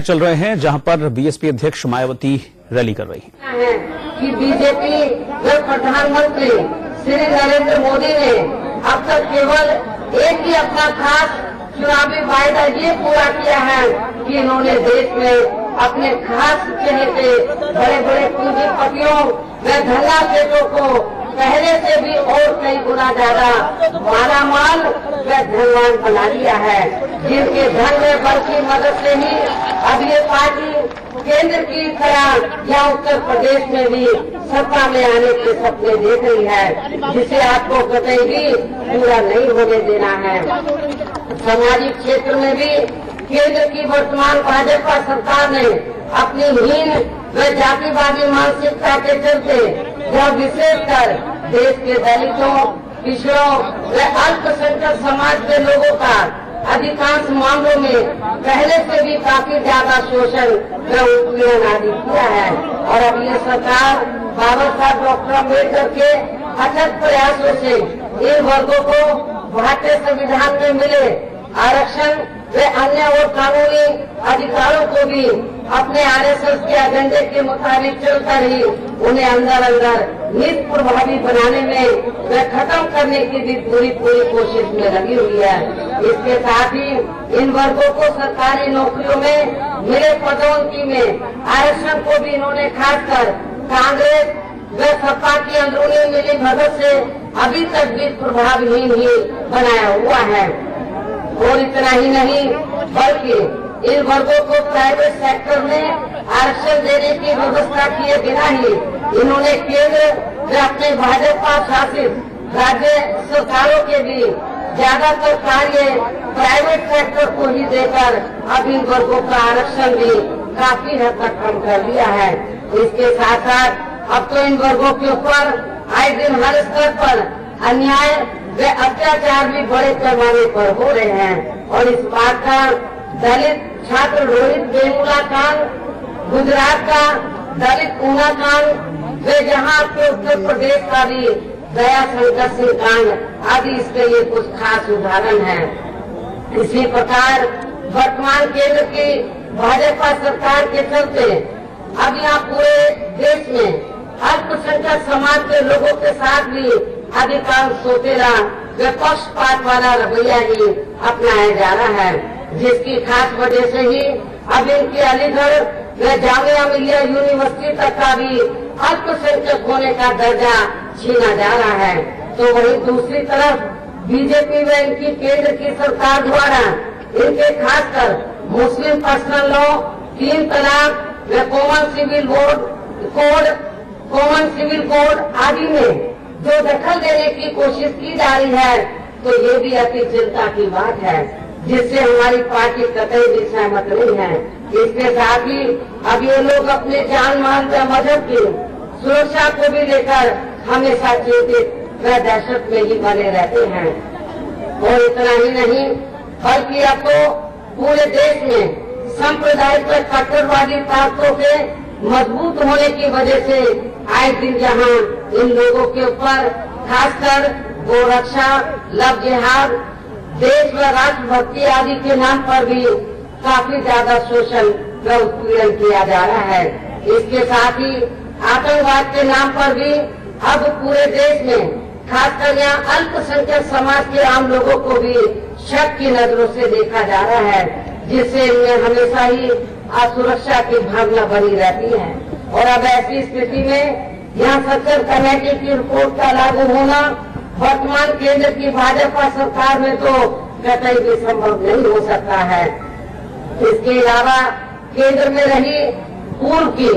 चल रहे हैं जहां पर बीएसपी अध्यक्ष मायावती रैली कर रही हैं कि बीजेपी व प्रधानमंत्री श्री नरेंद्र मोदी ने अब तक केवल एक ही अपना खास चुनावी वायदा ये पूरा किया है कि इन्होंने देश में अपने खास चहेते बड़े बड़े पूंजीपतियों व धनापेटों को पहले से भी और कई गुना ज्यादा मालामाल व धनवान बना लिया है, जिनके धन में बल की मदद से ही अब ये पार्टी केंद्र की तरह या उत्तर प्रदेश में भी सत्ता में आने के सपने देख रही है, जिसे आपको कतई भी पूरा नहीं होने देना है। सामाजिक क्षेत्र में भी केंद्र की वर्तमान भाजपा सरकार ने अपनी हीन व जातिवादी मानसिकता के चलते यह विशेषकर देश के दलितों, पिछड़ों व अल्पसंख्यक समाज के लोगों का अधिकांश मामलों में पहले से भी काफी ज्यादा शोषण व उत्पीड़न आदि किया है। और अब ये सरकार बाबा साहब डॉक्टर अम्बेडकर के अथक प्रयासों से इन वर्गों को भारतीय संविधान में मिले आरक्षण वे अन्य और कानूनी अधिकारों को भी अपने आरएसएस के एजेंडे के मुताबिक चलकर ही उन्हें अंदर अंदर नित प्रभावी बनाने में व खत्म करने की भी पूरी कोशिश में लगी हुई है। इसके साथ ही इन वर्गों को सरकारी नौकरियों में मिले पदोन्नति में आरक्षण को भी इन्होंने खासकर कांग्रेस व सपा की अंदरूनी मिली भगत से अभी तक भी प्रभावहीन ही बनाया हुआ है। और इतना ही नहीं बल्कि इन वर्गों को प्राइवेट सेक्टर में आरक्षण देने की व्यवस्था किए बिना ही इन्होंने केंद्र व अपने भाजपा शासित राज्य सरकारों के भी ज्यादातर कार्य प्राइवेट सेक्टर को ही देकर अब इन वर्गों का आरक्षण भी काफी हद तक कम कर दिया है। इसके साथ साथ अब तो इन वर्गों के ऊपर आए दिन हर स्तर पर अन्याय वे अत्याचार भी बड़े पैमाने पर हो रहे हैं। और इस बात का दलित छात्र रोहित वेमुला कांड, गुजरात का दलित ऊना कांड, वे जहां आपके उत्तर प्रदेश का भी दया शंकर सिंह कांड आदि इसके ये कुछ खास उदाहरण हैं। इसी प्रकार वर्तमान केंद्र की भाजपा सरकार के चलते अब यहाँ पूरे देश में अल्पसंख्यक समाज के लोगों के साथ भी अधिकांश सोतेला व पक्षपात वाला रवैया ही अपनाया जा रहा है, जिसकी खास वजह से ही अब इनकी अलीगढ़ व जामिया मिलिया यूनिवर्सिटी तक का भी अल्पसंख्यक होने का दर्जा छीना जा रहा है। तो वहीं दूसरी तरफ बीजेपी व इनकी केंद्र की सरकार द्वारा इनके खासकर मुस्लिम पर्सनल लॉ, 3 तलाक व कॉमन सिविल कोड आदि में जो दखल देने की कोशिश की जा रही है, तो ये भी अति चिंता की बात है, जिससे हमारी पार्टी कतई भी सहमत नहीं है। इसके साथ ही अब ये लोग अपने जान माल व मजहब की सुरक्षा को भी लेकर हमेशा चिंतित व दहशत में ही बने रहते हैं। और इतना ही नहीं बल्कि अब तो पूरे देश में सांप्रदायिक व कट्टरवादी ताकतों के मजबूत होने की वजह से आए दिन जहां इन लोगों के ऊपर खासकर गोरक्षा, लव जिहाद, देश व राष्ट्रभक्ति आदि के नाम पर भी काफी ज्यादा शोषण व उत्पीड़न किया जा रहा है। इसके साथ ही आतंकवाद के नाम पर भी अब पूरे देश में खासकर यहाँ अल्पसंख्यक समाज के आम लोगों को भी शक की नजरों से देखा जा रहा है, जिससे इनमें हमेशा ही असुरक्षा की भावना बनी रहती है। और अब ऐसी स्थिति में यहाँ सत्तर कमेटी की रिपोर्ट का लागू होना वर्तमान केंद्र की भाजपा सरकार में तो कतई भी संभव नहीं हो सकता है। इसके अलावा केंद्र में रही पूर्व की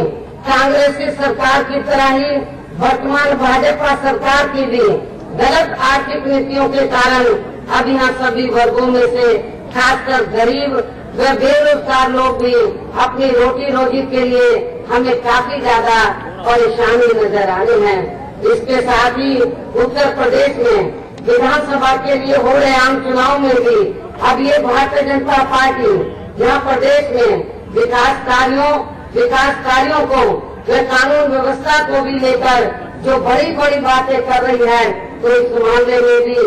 कांग्रेसी सरकार की तरह ही वर्तमान भाजपा सरकार की भी गलत आर्थिक नीतियों के कारण अब यहाँ सभी वर्गों में से खासकर गरीब व बेरोजगार लोग भी अपनी रोटी रोजी के लिए हमें काफी ज्यादा परेशानी नजर आ रही है। इसके साथ ही उत्तर प्रदेश में विधानसभा के लिए हो रहे आम चुनाव में भी अब ये भारतीय जनता पार्टी यहाँ प्रदेश में विकास कार्यों को व कानून व्यवस्था को भी लेकर जो बड़ी बड़ी बातें कर रही है, तो इस मामले में भी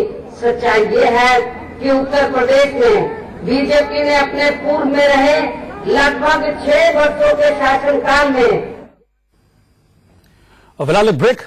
सच्चाई ये है कि उत्तर प्रदेश में बीजेपी ने अपने पूर्व में रहे लगभग 6 वर्षों के शासनकाल में। और फिलहाल एक ब्रेक।